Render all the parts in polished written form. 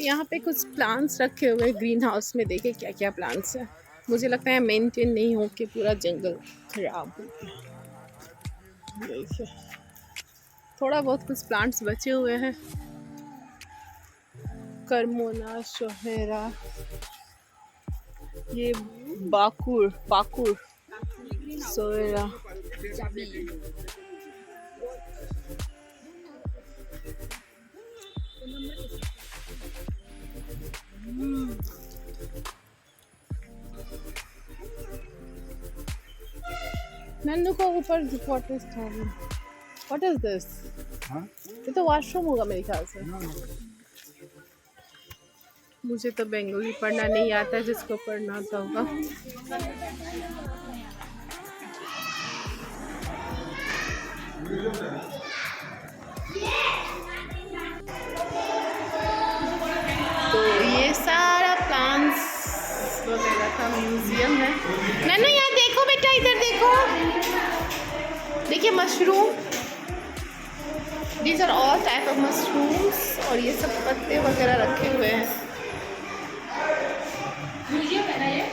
यहाँ पे कुछ प्लांट्स रखे हुए हैं ग्रीन हाउस में। देखे क्या क्या प्लांट्स है। मुझे लगता है मेंटेन नहीं हो के पूरा जंगल खराब हो गया। देखिए थोड़ा बहुत कुछ प्लांट्स बचे हुए हैं। करमोना, शोहेरा, ये बाकुर पाकुर, सोएरा। नन्नू को ऊपर वाटर था। What is this? ये तो वॉशरूम होगा मेरे ख्याल से। मुझे तो बंगाली पढ़ना नहीं आता, जिसको पढ़ना आता होगा। तो ये सारा प्लांट्स वगैरह का म्यूजियम है। नन्नू यहाँ देखो बेटा, इधर देखो, देखिए mushroom. These are all type of mushrooms. और ये सब पत्ते वगैरह रखे हुए हैं। म्यूजियम है ना ये।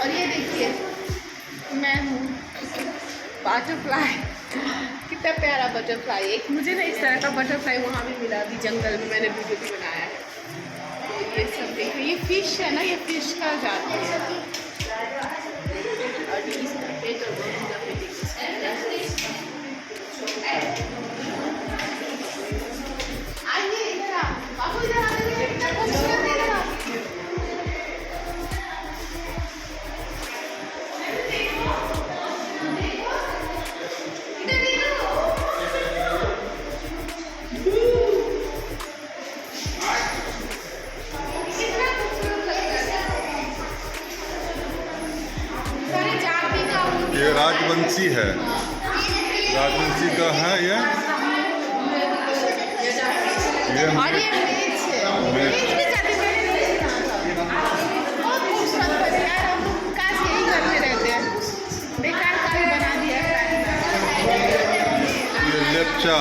और ये देखिए मैं हूँ बटरफ्लाई। कितना प्यारा बटरफ्लाई। एक मुझे ना इस तरह का बटरफ्लाई वहाँ भी मिला, अभी जंगल में मैंने वीडियो भी बनाया है। तो ये सब देखिए, ये फिश है ना, ये फिश का जाती है। और इसका पेट और आइए इधर आ बाबू, इधर आ ये राजवंशी है, राजवंशी का है ये। और ये मेज भी जाती है। बहुत खूबसूरत है यार, हम लोग काश यही करते रहते हैं। बेकार कार्य बना दिया है। ये लेप्चा,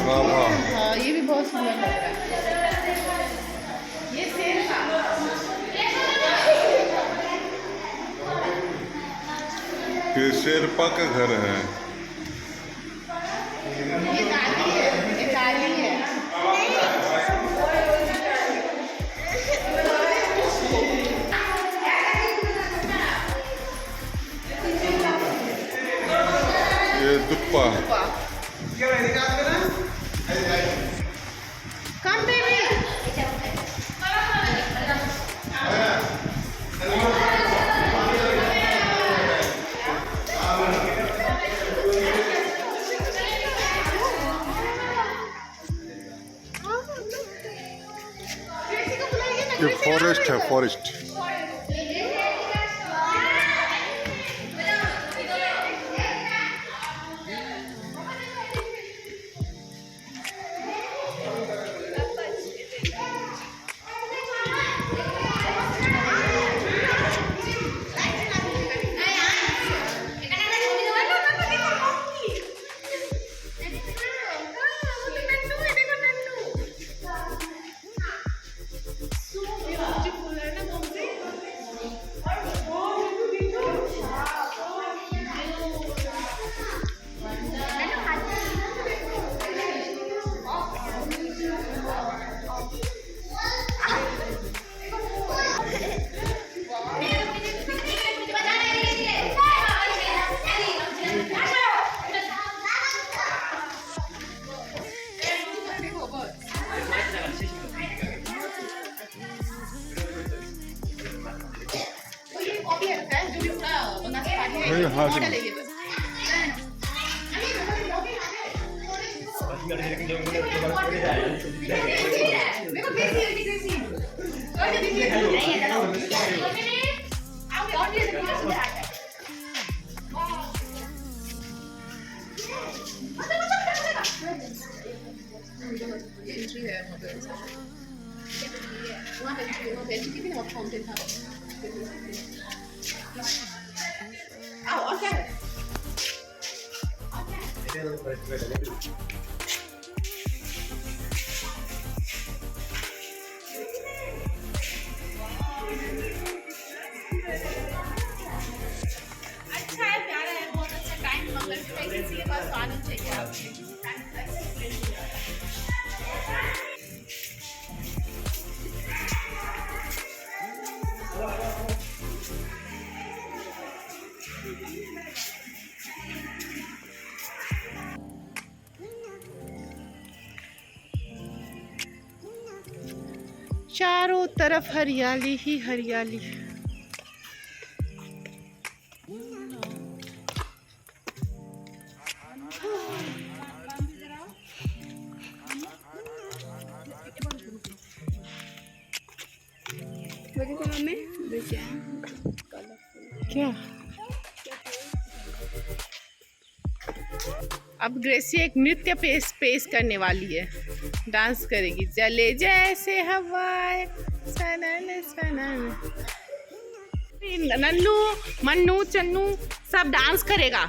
हाँ ये भी बहुत सुंदर लग रहा है। ये शेर का, ये शेरपा का घर है। ये गाली है, ये गाली है। ये दुप्पा। Come baby. ये फॉरेस्ट है, फॉरेस्ट। नहीं, हाँ, मॉडल सुनो। है ये बस। एंट्री है वहाँ पे। वहाँ पे एंट्री की भी ना फाउंटेन था। आओ और क्या है? अच्छा है, प्यारा है, बहुत अच्छा टाइम मगर किसी के पास आना चाहिए आपके। चारों तरफ हरियाली ही हरियाली। क्या अब ग्रेसी एक नृत्य पेश करने वाली है, डांस करेगी। चले जैसे हवाएं सनन सनन। नन्नू मन्नू चन्नू सब डांस करेगा।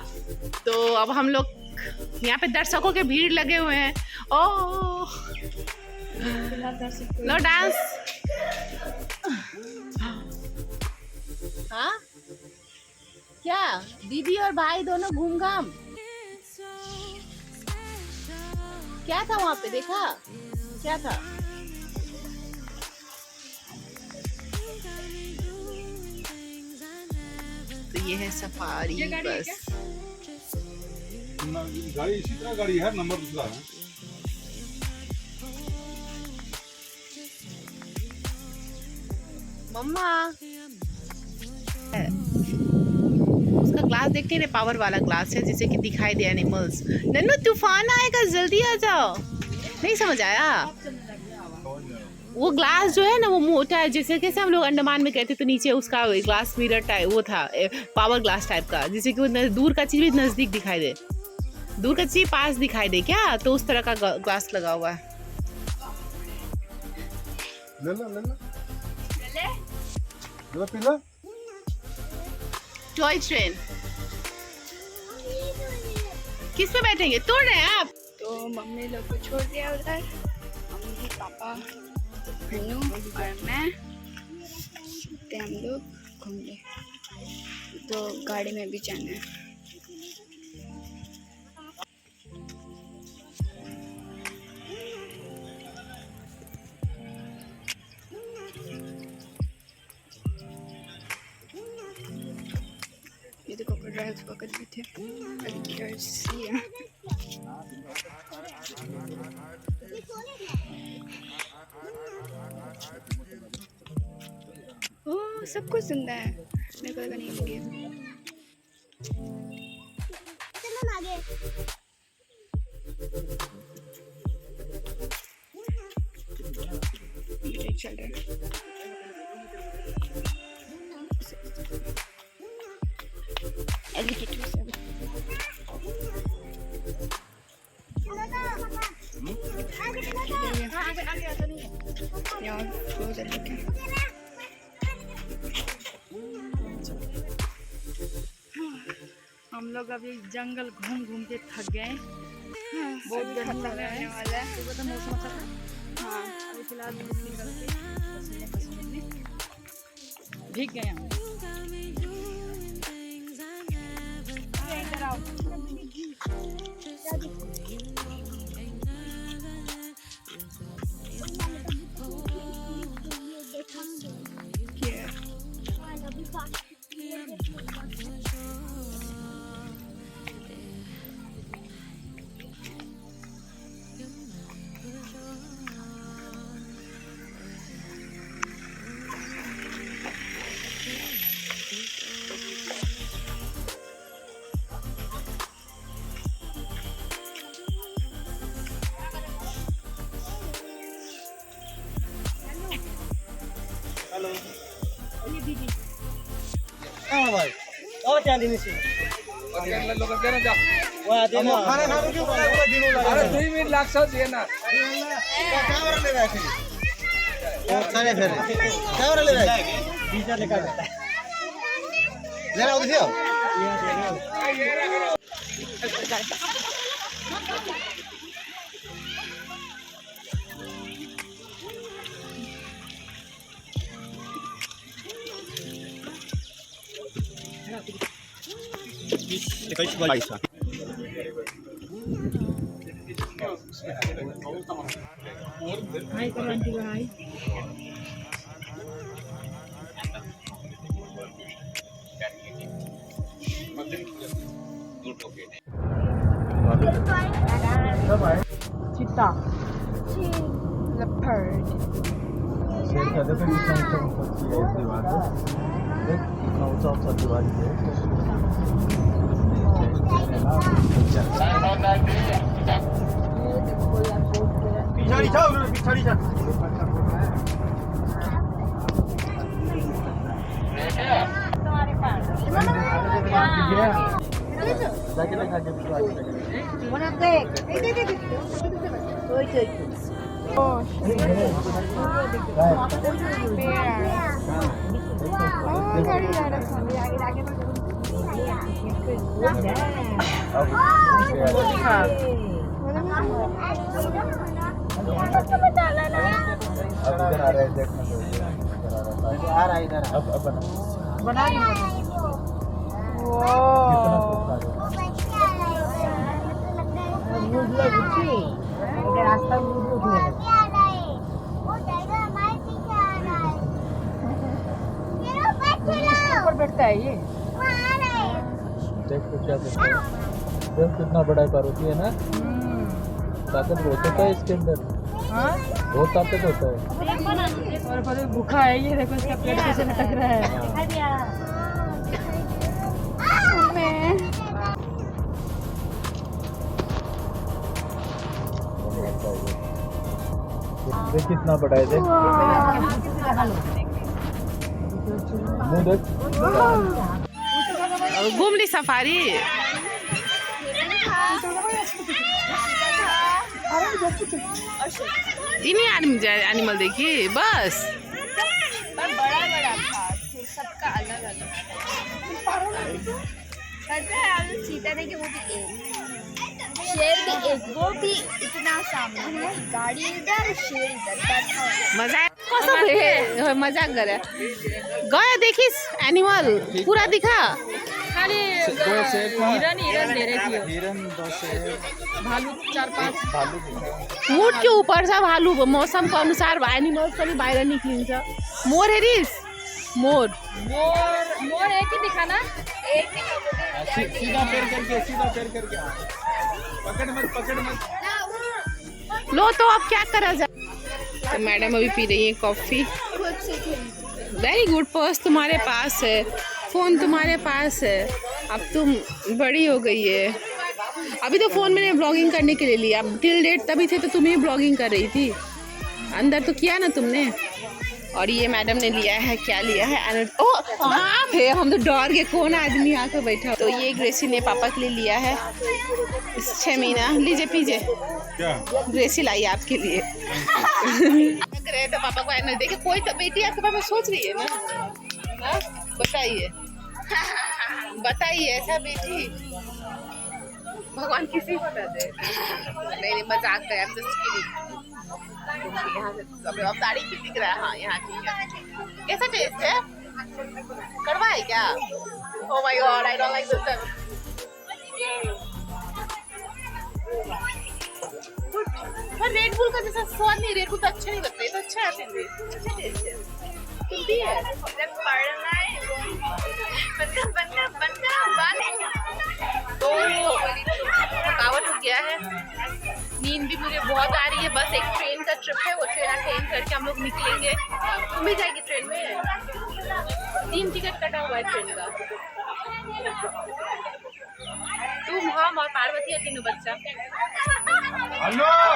तो अब हम लोग यहाँ पे दर्शकों के भीड़ लगे हुए हैं। ओ लो डांस। हाँ क्या दीदी और भाई दोनों घूम घाम। क्या था वहाँ पे, देखा क्या था? तो ये है सफारी बस। गाड़ी इसी तरह गाड़ी है, नंबर दूसरा है। मम्मा उसका ग्लास देखते हैं, पावर वाला ग्लास है जिससे कि दिखाई दे एनिमल्स। नन्नू तूफान आएगा, जल्दी आ जाओ। नहीं समझ आया? वो ग्लास जो है ना वो मोटा है, जैसे कैसे हम लोग अंडमान में कहते तो नीचे उसका ग्लास मिरर टाइप वो था, पावर ग्लास टाइप का, जिससे कि वो दूर का चीज भी नजदीक दिखाई दे, दूर का चीज पास दिखाई दे। क्या तो उस तरह का ग्लास लगा हुआ है। पीला टॉय ट्रेन किस पे बैठेंगे? तोड़ रहे हैं आप? तो मम्मी लोग को छोड़ दिया उधर, मम्मी पापा नन्नू और मैं हम लोग घूमने, तो गाड़ी में भी जाना है। ये तो क्रोकोडाइल्स वक्त भी थे, एलिगेटर्स ये ओह सब कुछ सुंदर है, मेरे को लगा नहीं लगे। चल रहा है एलिगेटर सब। यार क्लोजर लेके हम लोग अभी जंगल घूम घूम के थक गए। बहुत गर्मी लगने वाला है। सुबह तो मौसम अच्छा था। हाँ अभी फिलहाल धूप निकल के पसीने पसीने में भीग गए हम। इधर आओ। कहाँ भाई और क्या लेने से खाना खाने के बाद पूरा दिन लगा अरे 2 मिनट लाग्छ दिएन कहाँबाट लिएर आएको छैन फेरि कहाँबाट लिएर आएको बिचारले काट्छ लिएर आउँदै थियो चीता leopard शेर का देखो कितना ऊंचा ऊंचा दीवार है देख कितना ऊंचा ऊंचा दीवार पछाडि छ पछाडि छ आ रहा है इधर अब बना रही रास्ता ऊपर बैठता है ये देखो क्या देख कितना बड़ा पार्वती है ना ताकत बहुत होता है इसके अंदर बहुत ताकत होता है और पर भूखा है ये देखो इसका पेट कैसे लटक रहा है देख कितना बड़ा है देख मुंह देख घूम ली सफारी इन्हीं एनिमल देखिए बस पर बड़ा बड़ा था फिर सबका अलग अलग पता है आप चीता देखे वो भी एक शेर भी एक वो भी इतना सामने है गाड़ी इधर शेर इधर बैठा हुआ मजाक करे गयो देखिस एनिमल पूरा दिखा खाली हिरन धेरै थियो हिरन 2 शेर भालू 4-5 भालू ऊँट के ऊपर छ भालू मौसम को अनुसार एनिमल्स पनि बाहिर निक्लिन्छ मोर हेरिस मोर एक ही दिखा ना सीधा पैर करके पकड़ मत लो तो अब क्या करा जाए। तो मैडम अभी पी रही है कॉफी। वेरी गुड, पर्स तुम्हारे पास है, फ़ोन तुम्हारे पास है, अब तुम बड़ी हो गई है। अभी तो फ़ोन मैंने ब्लॉगिंग करने के लिए लिया, अब टिल डेट तभी थे तो तुम ही ब्लॉगिंग कर रही थी, अंदर तो किया ना तुमने। और ये मैडम ने लिया है, क्या लिया है, आप है, हम तो डर के कौन आदमी आकर बैठा। तो ये ग्रेसी ने पापा के लिए लिया है 6 महीना, लीजिए पीजिए, ग्रेसी लाई आपके लिए। लग रहे तो पापा को आना देखे, कोई तो बेटी आपके पापा सोच रही है ना, बताइए बताइए, ऐसा बेटी भगवान किसी को ना दे। नहीं मजाक कर, I'm just kidding। यहाँ से अब तारीख भी दिख रहा है। हाँ यहाँ ठीक है। कैसा टेस्ट है? कड़वा है क्या? Oh my God, I don't like this। पर रेड बुल का जैसा स्वाद नहीं, रेड बुल तो अच्छा नहीं लगता, ये तो अच्छा है, फिर भी अच्छा टेस्ट है। तुम भी है? तो थकावट हो गया है, नींद भी मुझे बहुत आ रही है। बस एक ट्रेन का ट्रिप है, वो ट्रेन अटेंड करके हम लोग निकलेंगे। तुम भी जाएगी ट्रेन में? 3 टिकट कटा हुआ है ट्रेन का। तुम, हम और पार्वती है, तीनों बच्चा।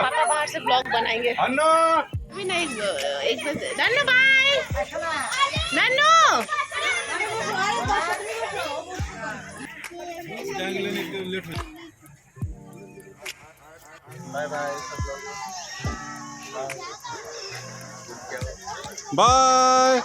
पापा बाहर से ब्लॉग बनाएंगे। अभी नहीं, 1 बजे। Nannu bye, Nannu. Bye bye सब लोग। बाय। बाय।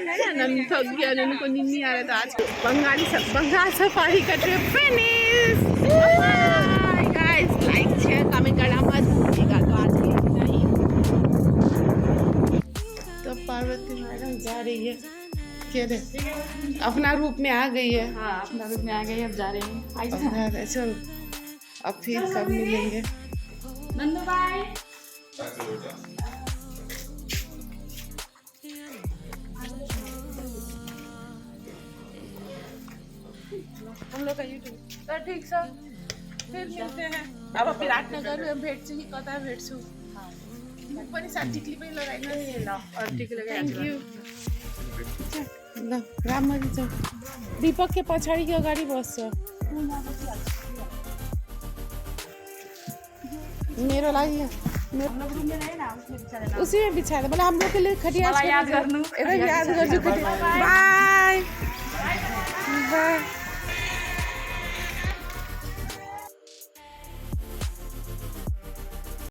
है ना, नन थक गया, नन को नींद नहीं आ रहा था। आज बंगाल सफारी का trip finish. Guys like share comment करना मत भूलिएगा। तो आज के लिए इतना ही। तो पार्वती मैडम जा रही है, कह रहे अपना रूप में आ गई है। हाँ, अपना रूप में आ गई, अब जा रही हैं। अब चल, अब फिर कब मिलेंगे। नन्नू बाय। हम लोग का यूट्यूब तो ठीक सर, फिर मिलते हैं। अब विराटनगर में भेटछु ही कता भेट्छु। म पनि साथीले पनि लगाइन नि ल अर्टिक लगाइ। Thank you. ल राम्ररी छ। दीपक के पछाडि कि अगाडि बस्छ? मेरो लागि उसी में बिछा दे। मतलब हम लोग के लिए खटिया याद गर्नु। याद गर्छु खटिया। बाय।